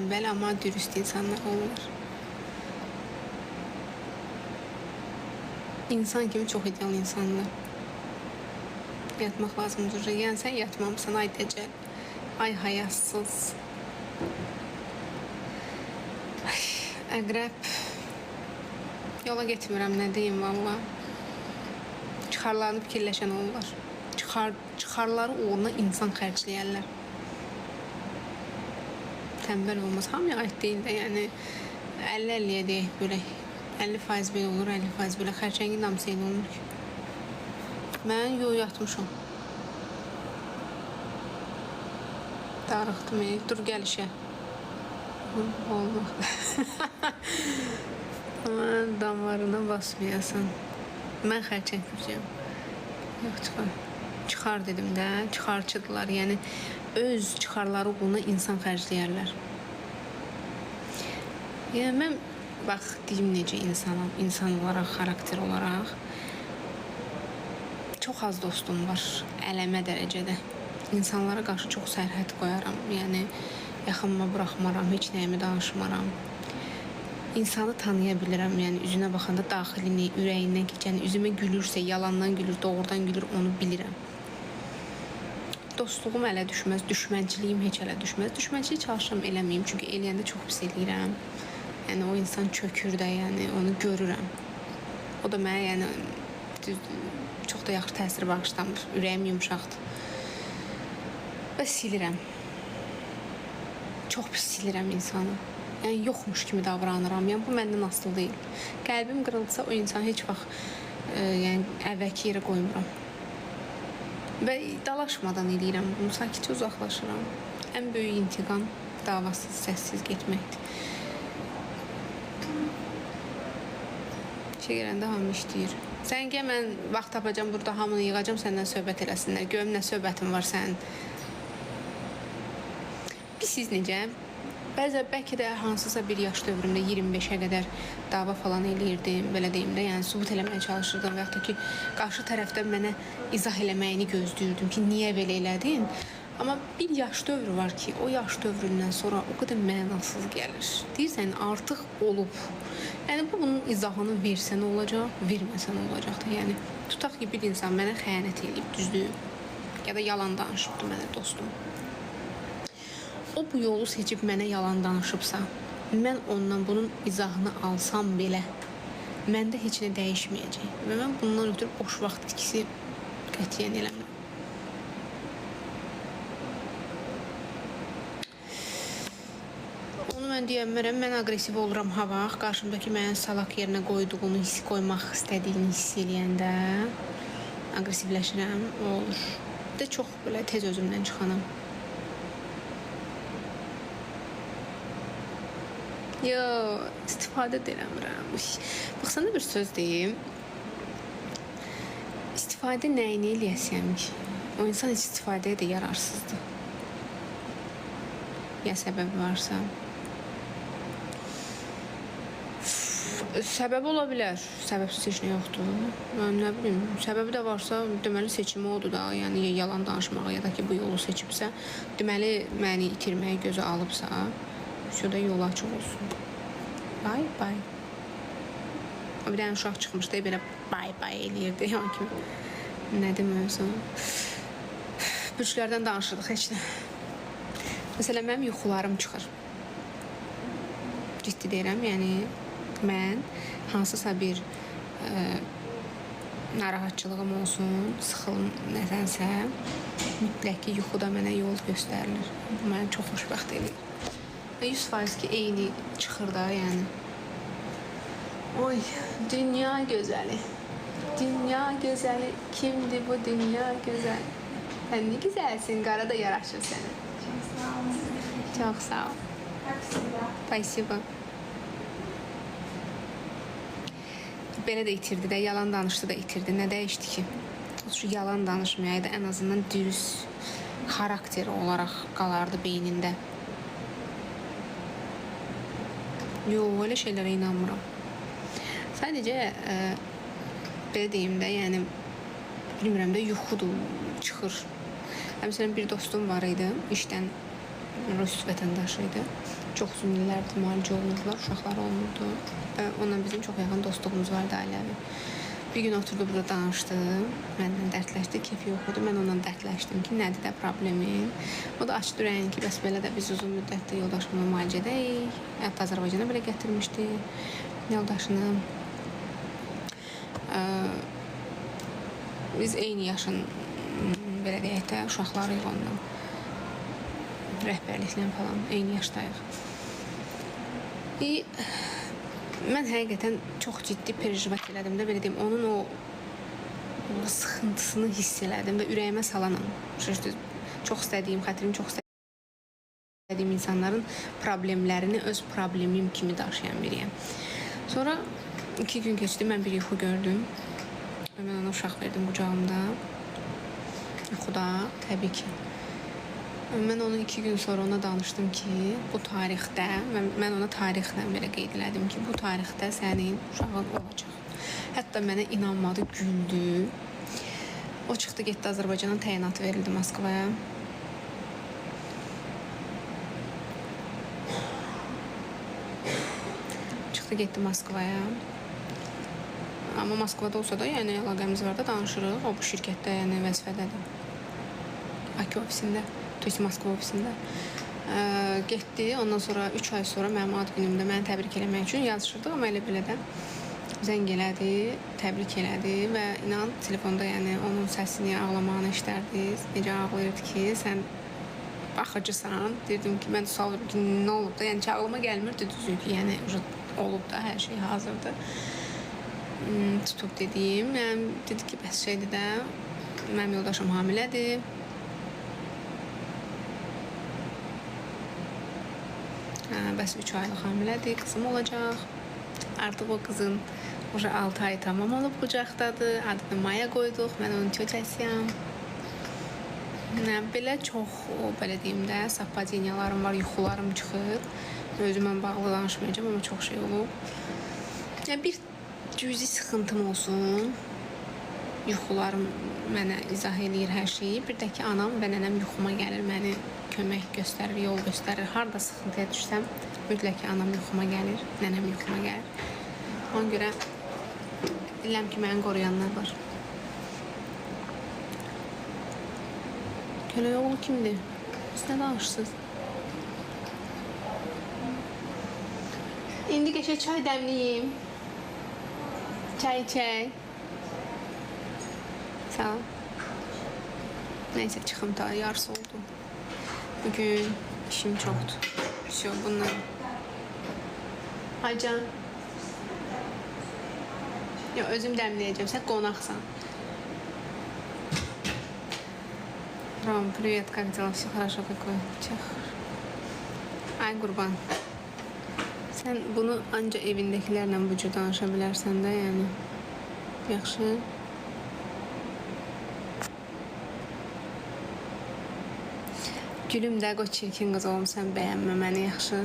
tənbəl, amma dürüst insanlar olurlar. İnsan kimi çox ideal insanlar. Yatmaq lazımdır. Yəni sən yatmamısan, ay dəcəl. Ay hayasız. Ay, əqrəb. Yola getmirəm, nə deyim valla. Çıxarlarını fikirləşən olurlar. Çıxarları uğruna insan xərcləyərlər. Tənbəl olmaz. Hamıya aid deyil də, yəni 50-50-yə deyək bölək. 50% belə olur, 50% belə. Xərçəngin namısı eyni olmur ki. Mən yatmışam. Darıxdım, dur gəl işə. Olmaq. Aman damarına basmayasan. Mən xərçəng görəcəm. Yox, çıxar. Çıxar dedim də, çıxarçıdırlar. Yəni, öz çıxarları uğruna insan xərcləyərlər. Yəni, mən, bax, deyim necə insanam, insan olaraq, xarakter olaraq. Çox az dostum var, ələmə dərəcədə. İnsanlara qarşı çox sərhəd qoyaram. Yəni, yaxınıma buraxmaram, heç nəyimi danışmaram. İnsanı tanıya bilirəm, yəni üzünə baxanda daxilini, ürəyindən keçən, üzümə gülürsə, yalandan gülür, doğrudan gülür, onu bilirəm. Dostluğum ələ düşməz, düşmənçiliyim heç ələ düşməz. Düşmənçilik çalışıram eləməyim, çünki eləyəndə çox pis eləyirəm. Yəni o insan çökür də, yəni onu görürəm. O da mənə yəni çox da yaxşı təsir bağışlamır. Ürəyim yumşaqdır. Və silirəm. Çox pis silirəm insanı. Yəni yoxmuş kimi davranıram. Yəni bu məndən asılı deyil. Qəlbim qırılsa o insan heç vaxt yəni əvvəlki yerə qoymuram. Və dalaşmadan eləyirəm bunu. Sakitcə uzaqlaşıram. Ən böyük intiqam davasız, səssiz getməkdir. İşə gələndə hamı işləyir. Sən gəl, mən vaxt tapacam, burada hamını yığacam, səndən söhbət eləsinlər. Görüm nə söhbətin var sənin. Siz necə? Bəzən bəlkə də hansısa bir yaş dövrümdə 25-ə qədər dava falan eləyirdim, belə deyim də, yəni sübut eləməyə çalışırdım və yaxud da ki, qarşı tərəfdən mənə izah eləməyini gözləyirdim ki, niyə belə elədin? Amma bir yaş dövrü var ki, o yaş dövründən sonra o qədər mənasız gəlir. Deyirsən, artıq olub. Yəni, bunun izahını versən olacaq, verməsən olacaq da. Yəni, tutaq ki, bir insan mənə xəyanət eləyib, düzdür, ya da yalan danışıbdır mənə dostum. O bu yolu seçib mənə yalan danışıbsa, mən ondan bunun izahını alsam belə, məndə heç nə dəyişməyəcək. Və mən bundan ötürü boş vaxt itkisi qətiyyən eləmirəm. Onu mən deyəmirəm, mən aqresiv oluram ha vaxt, qarşımdakı mənə salaq yerinə qoyduğunu, hiss qoymaq istədiyini hiss eləyəndə aqresivləşirəm, o olur. Bir də çox belə tez özümdən çıxanam. Yo, istifadə də eləmirəm. Bax, sana bir söz deyim. İstifadə nəyini eləyəsiyəm ki? O insan heç istifadəyə də yararsızdır. Ya səbəbi varsa. Səbəbi ola bilər. Səbəbsiz heç nə yoxdur. Mən nə bilim, səbəbi də varsa, deməli seçimi odur da. Yəni, yalan danışmağa ya da ki, bu yolu seçibsə, deməli, məni itirməyə gözə alıbsa, şurada yolu açıq olsun. Bay bay. O bir dənə uşaq çıxmışdı, belə bay bay eləyirdi. Yəni kimi, nə deməyosan. Bürclərdən danışırdıq heç nə. Məsələn, mənim yuxularım çıxır. Ciddi deyirəm, yəni mən hansısa bir narahatçılığım olsun, sıxılım nədənsə, mütləq ki, yuxuda mənə yol göstərilir. Bu mənə çox xoşbəxt edir. 100% ki, eyni çıxır da, yəni. Oy, dünya gözəli. Dünya gözəli. Kimdir bu dünya gözəli? Sən nə gözəlsin, qara da yaraşır sənə. Çok sağ olun. Çox sağ ol. Spasibo. Belə də itirdi də, yalan danışdı da itirdi. Nə dəyişdi ki? Şu yalan danışmayaydı, ən azından dürüst xarakteri olaraq qalardı beynində. Yox, elə şeylərə inanmıram. Sadəcə, belə deyim də, yəni, bilmirəm də, yuxudur, çıxır. Məsələn, bir dostum var idi, işdən Rus vətəndaşı idi. çox uzun illərdir müalicə olunurdular, uşaqları olmurdu. Və onunla bizim çox yaxın dostluğumuz vardı ailəvi. Bir gün oturdu burada danışdı, mənimlə dərdləşdi, keyfi yox idi. Mən onunla dərdləşdim ki, nədir də problemin. O da açdı ürəyini ki, bəs belə də biz uzun müddətdir yoldaşımla müalicədəyik. Hətta Azərbaycana belə gətirmişdi yoldaşını. Biz eyni yaşın, belə deyək də, uşaqlarıyıq onunla. Rəhbərliklə falan, eyni yaşdayıq. Mən həqiqətən çox ciddi perjivat elədim də, belə deyim, onun o sıxıntısını hiss elədim və ürəyimə salanam. Çox istədiyim, xətrim çox istədiyim insanların problemlərini öz problemim kimi daşıyan biriyəm. Sonra 2 gün keçdi, mən bir yuxu gördüm. Mən ona uşaq verdim qucağımda. Yuxuda, təbii ki. Mən onu 2 gün sonra ona danışdım ki, bu tarixdə, mən ona tarixlə belə qeyd elədim ki, bu tarixdə sənin uşağın olacaq. Hətta mənə inanmadı, güldü. O çıxdı, getdi Azərbaycana, təyinatı verildi Moskvaya. Çıxdı, getdi Moskvaya. Amma Moskvada olsa da, yəni əlaqəmiz var da, danışırıq. O bu şirkətdə, yəni vəzifədədir. Aki ofisində. Tüysi Moskva ofisində. Getdi, ondan sonra 3 ay sonra mənim ad günümdə məni təbrik eləmək üçün yazışırdıq, amma elə belə də zəng elədi, təbrik elədi və inan, telefonda yəni onun səsini, ağlamağını eşidərdiniz. Necə ağlayırdı ki, sən baxıcısan. Deyirdim ki, mən sual verirdim ki, nə olub da, yəni ki, ağlıma gəlmirdi düzü ki, yəni olub da, hər şey hazırdır. Tutub dediyim, yəni dedi ki, bəs şeydir də, mənim yoldaşım hamilədir. Bəs 3 aylıq hamilədir, qızım olacaq. Artıq o qızın 6 ay tamam olub qucaqdadır. Adını Maya qoyduq, mən onun çöçəsiyəm. Belə çox, belə deyim də, sappadeniyalarım var, yuxularım çıxır. Özümlə bağlı danışmayacağım, amma çox şey olub. Bir cüzi sıxıntım olsun. Yuxularım mənə izah eləyir hər şeyi. Bir də ki, anam və nənəm yuxuma gəlir, məni kömək göstərir, yol göstərir. Harada sıxıntıya düşsəm, mütləq ki, anam yuxuma gəlir, nənəm yuxuma gəlir. Ona görə bilirəm ki, məni qoruyanlar var. Kölə oğlu kimdir? Siz nə danışırsınız? İndi qəşəng çay dəmliyim. Çay içək. Sağ ol. Neyse, çıxım da, yarısı oldu. Bugün işim çoxdur. Şey, bunlar. Aycan. Yo, özüm dəmləyəcəm. Sən qonaqsan. Ром, привет, как дела? Все хорошо, какой? Çax. Ay qurban. Sən bunu ancaq evindəkilərlə bu cür danışa bilərsən də, yəni. Yaxşı. Gülüm də, qoç çirkin qız olmuşsan, bəyənmə məni, yaxşı.